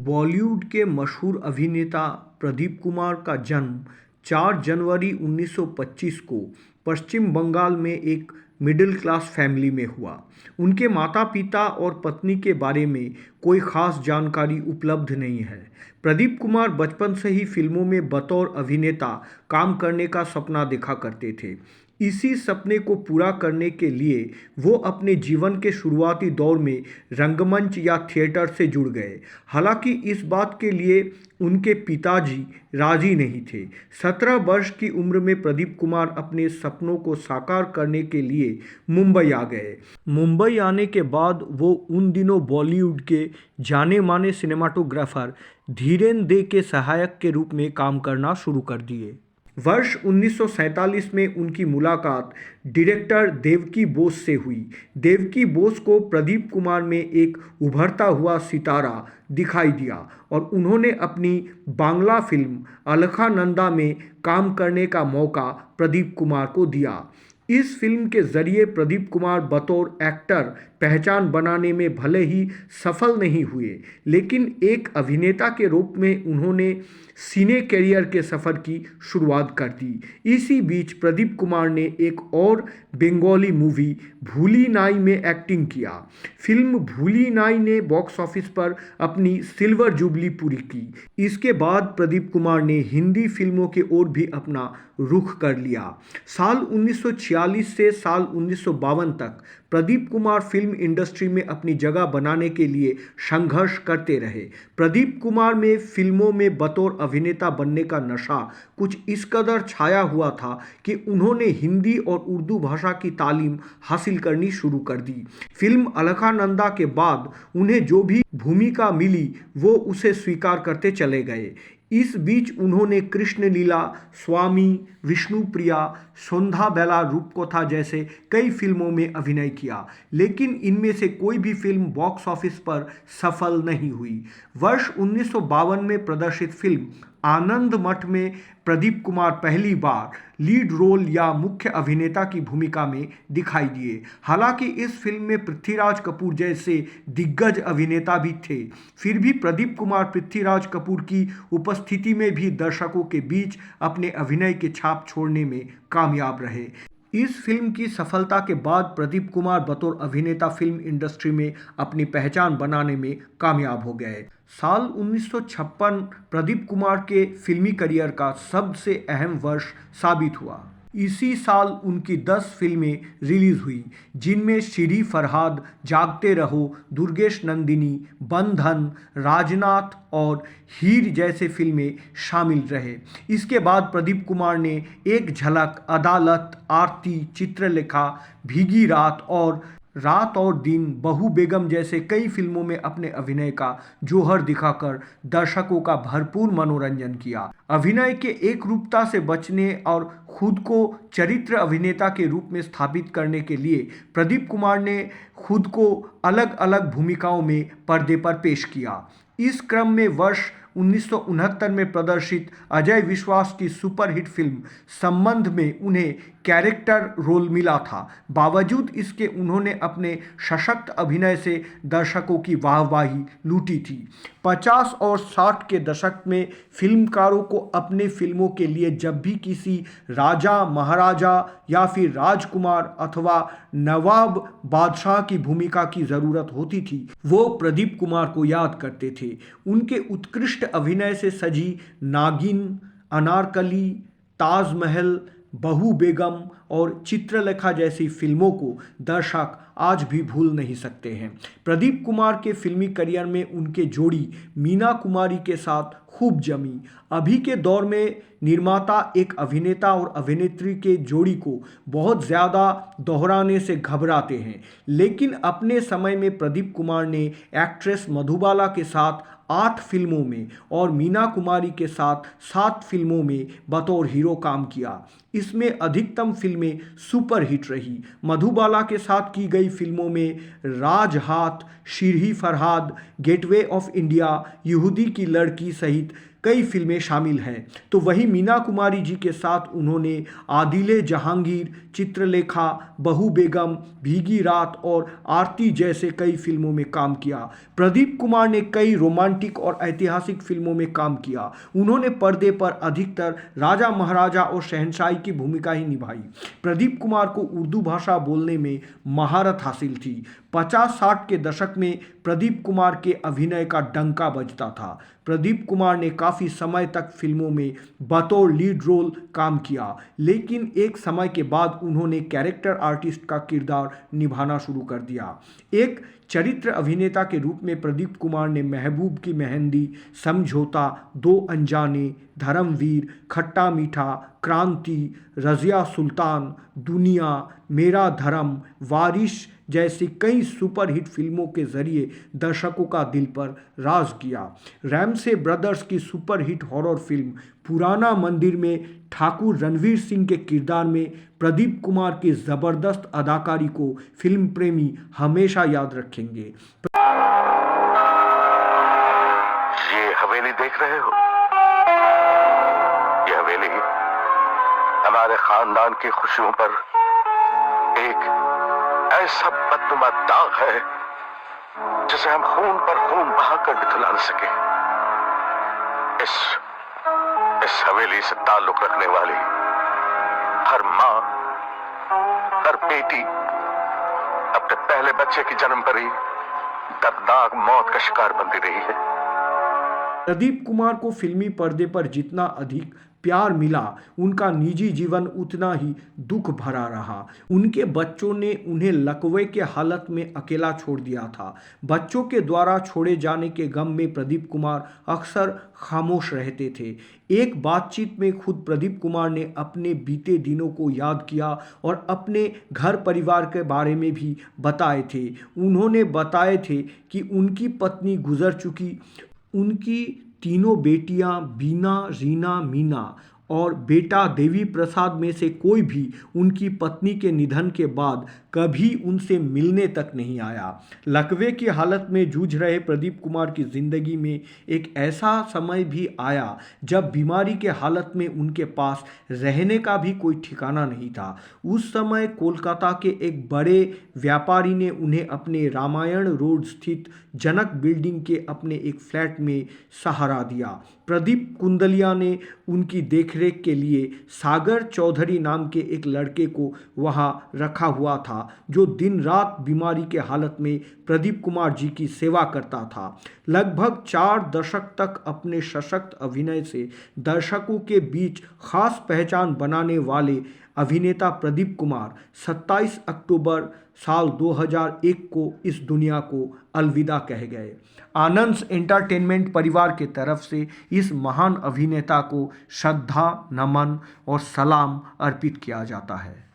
बॉलीवुड के मशहूर अभिनेता प्रदीप कुमार का जन्म 4 जनवरी 1925 को पश्चिम बंगाल में एक मिडिल क्लास फैमिली में हुआ। उनके माता-पिता और पत्नी के बारे में कोई खास जानकारी उपलब्ध नहीं है। प्रदीप कुमार बचपन से ही फिल्मों में बतौर अभिनेता काम करने का सपना देखा करते थे। इसी सपने को पूरा करने के लिए वो अपने जीवन के शुरुआती दौर में रंगमंच या थिएटर से जुड़ गए। हालांकि इस बात के लिए उनके पिताजी राजी नहीं थे। 17 वर्ष की उम्र में प्रदीप कुमार अपने सपनों को साकार करने के लिए मुंबई आ गए। मुंबई आने के बाद वो उन दिनों बॉलीवुड के जाने माने सिनेमाटोग्राफर धीरेन दे के सहायक के रूप में काम करना शुरू कर दिए। वर्ष 1947 में उनकी मुलाकात डायरेक्टर देवकी बोस से हुई। देवकी बोस को प्रदीप कुमार में एक उभरता हुआ सितारा दिखाई दिया और उन्होंने अपनी बांग्ला फिल्म अलखानंदा में काम करने का मौका प्रदीप कुमार को दिया। इस फिल्म के जरिए प्रदीप कुमार बतौर एक्टर पहचान बनाने में भले ही सफल नहीं हुए, लेकिन एक अभिनेता के रूप में उन्होंने सिने करियर के सफ़र की शुरुआत कर दी। इसी बीच प्रदीप कुमार ने एक और बंगाली मूवी भूली नाई में एक्टिंग किया। फिल्म भूली नाई ने बॉक्स ऑफिस पर अपनी सिल्वर जुबली पूरी की। इसके बाद प्रदीप कुमार ने हिंदी फिल्मों की ओर भी अपना रुख कर लिया। साल 1946 से साल 1952 तक प्रदीप कुमार फिल्म इंडस्ट्री में अपनी जगह बनाने के लिए संघर्ष करते रहे। प्रदीप कुमार में फिल्मों में बतौर अभिनेता बनने का नशा कुछ इस कदर छाया हुआ था कि उन्होंने हिंदी और उर्दू भाषा की तालीम हासिल करनी शुरू कर दी। फिल्म अलखानंदा के बाद उन्हें जो भी भूमिका मिली वो उसे स्वीकार करते चले गए। इस बीच उन्होंने कृष्ण लीला, स्वामी, विष्णुप्रिया, सोंधाबेला रूपकथा जैसे कई फिल्मों में अभिनय किया, लेकिन इनमें से कोई भी फिल्म बॉक्स ऑफिस पर सफल नहीं हुई। वर्ष 1952 में प्रदर्शित फिल्म आनंद मठ में प्रदीप कुमार पहली बार लीड रोल या मुख्य अभिनेता की भूमिका में दिखाई दिए। हालांकि इस फिल्म में पृथ्वीराज कपूर जैसे दिग्गज अभिनेता भी थे, फिर भी प्रदीप कुमार पृथ्वीराज कपूर की उपस्थिति में भी दर्शकों के बीच अपने अभिनय की छाप छोड़ने में कामयाब रहे। इस फिल्म की सफलता के बाद प्रदीप कुमार बतौर अभिनेता फिल्म इंडस्ट्री में अपनी पहचान बनाने में कामयाब हो गए। साल 1956 प्रदीप कुमार के फिल्मी करियर का सबसे अहम वर्ष साबित हुआ। इसी साल उनकी 10 फिल्में रिलीज हुई, जिनमें श्री फरहाद, जागते रहो, दुर्गेश नंदिनी, बंधन, राजनाथ और हीर जैसे फिल्में शामिल रहे। इसके बाद प्रदीप कुमार ने एक झलक, अदालत, आरती, चित्रलेखा, भीगी रात और दिन, बहू बेगम जैसे कई फिल्मों में अपने अभिनय का जौहर दिखाकर दर्शकों का भरपूर मनोरंजन किया। अभिनय के एक रूपता से बचने और खुद को चरित्र अभिनेता के रूप में स्थापित करने के लिए प्रदीप कुमार ने खुद को अलग अलग भूमिकाओं में पर्दे पर पेश किया। इस क्रम में वर्ष 1969 में प्रदर्शित अजय विश्वास की सुपरहिट फिल्म संबंध में उन्हें कैरेक्टर रोल मिला था। बावजूद इसके उन्होंने अपने सशक्त अभिनय से दर्शकों की वाहवाही लूटी थी। 50 और 60 के दशक में फिल्मकारों को अपने फिल्मों के लिए जब भी किसी राजा, महाराजा या फिर राजकुमार अथवा नवाब बादशाह की भूमिका की ज़रूरत होती थी, वो प्रदीप कुमार को याद करते थे। उनके उत्कृष्ट अभिनय से सजी नागिन, अनारकली, ताजमहल, बहू बेगम और चित्रलेखा जैसी फिल्मों को दर्शक आज भी भूल नहीं सकते हैं। प्रदीप कुमार के फिल्मी करियर में उनके जोड़ी मीना कुमारी के साथ खूब जमी। अभी के दौर में निर्माता एक अभिनेता और अभिनेत्री के जोड़ी को बहुत ज़्यादा दोहराने से घबराते हैं, लेकिन अपने समय में प्रदीप कुमार ने एक्ट्रेस मधुबाला के साथ 8 फिल्मों में और मीना कुमारी के साथ 7 फिल्मों में बतौर हीरो काम किया। इसमें अधिकतम फिल्में सुपरहिट रही। मधुबाला के साथ की गई फिल्मों में राजहाथ, Shri Farhad, gateway of India, यहूदी की लड़की सहित कई फिल्में शामिल हैं। तो वहीं मीना कुमारी जी के साथ उन्होंने आदिले जहांगीर, चित्रलेखा, बहू बेगम, भीगी रात और आरती जैसे कई फिल्मों में काम किया। प्रदीप कुमार ने कई रोमांटिक और ऐतिहासिक फिल्मों में काम किया। उन्होंने पर्दे पर अधिकतर राजा महाराजा और शहंशाही की भूमिका ही निभाई। प्रदीप कुमार को उर्दू भाषा बोलने में महारत हासिल थी। 50-60 के दशक में प्रदीप कुमार के अभिनय का डंका बजता था। प्रदीप कुमार ने काफ़ी समय तक फिल्मों में बतौर लीड रोल काम किया, लेकिन एक समय के बाद उन्होंने कैरेक्टर आर्टिस्ट का किरदार निभाना शुरू कर दिया। एक चरित्र अभिनेता के रूप में प्रदीप कुमार ने महबूब की मेहंदी, समझौता, दो अनजाने, धर्मवीर, खट्टा मीठा, क्रांति, रज़िया सुल्तान, दुनिया, मेरा धर्म, वारिश जैसी कई सुपरहिट फिल्मों के जरिए दर्शकों का दिल पर राज किया। रैमसे ब्रदर्स की सुपरहिट हॉरर फिल्म पुराना मंदिर में ठाकुर रणवीर सिंह के किरदार में प्रदीप कुमार की ज़बरदस्त अदाकारी को फिल्म प्रेमी हमेशा याद रखेंगे। ये हवेली देख रहे हो? ये हवेली हमारे खानदान की खुशियों पर एक ऐसा बदनुमा दाग है जिसे हम खून पर खून बहाकर भी धुला न सके। इस हवेली से ताल्लुक रखने वाली हर माँ, हर बेटी अपने पहले बच्चे की जन्म पर ही दर्दनाक मौत का शिकार बनती रही है। प्रदीप कुमार को फिल्मी पर्दे पर जितना अधिक प्यार मिला, उनका निजी जीवन उतना ही दुख भरा रहा। उनके बच्चों ने उन्हें लकवे के हालत में अकेला छोड़ दिया था। बच्चों के द्वारा छोड़े जाने के गम में प्रदीप कुमार अक्सर खामोश रहते थे। एक बातचीत में खुद प्रदीप कुमार ने अपने बीते दिनों को याद किया और अपने घर परिवार के बारे में भी बताए थे। उन्होंने बताए थे कि उनकी पत्नी गुजर चुकी, उनकी तीनों बेटियां बीना, रीना, मीना और बेटा देवी प्रसाद में से कोई भी उनकी पत्नी के निधन के बाद कभी उनसे मिलने तक नहीं आया। लकवे की हालत में जूझ रहे प्रदीप कुमार की ज़िंदगी में एक ऐसा समय भी आया जब बीमारी के हालत में उनके पास रहने का भी कोई ठिकाना नहीं था। उस समय कोलकाता के एक बड़े व्यापारी ने उन्हें अपने रामायण रोड स्थित जनक बिल्डिंग के अपने एक फ्लैट में सहारा दिया। प्रदीप कुंदलिया ने उनकी देखरेख के लिए सागर चौधरी नाम के एक लड़के को वहां रखा हुआ था, जो दिन रात बीमारी के हालत में प्रदीप कुमार जी की सेवा करता था। लगभग 4 दशक तक अपने सशक्त अभिनय से दर्शकों के बीच खास पहचान बनाने वाले अभिनेता प्रदीप कुमार 27 अक्टूबर साल 2001 को इस दुनिया को अलविदा कह गए। आनंद एंटरटेनमेंट परिवार के तरफ से इस महान अभिनेता को श्रद्धा, नमन और सलाम अर्पित किया जाता है।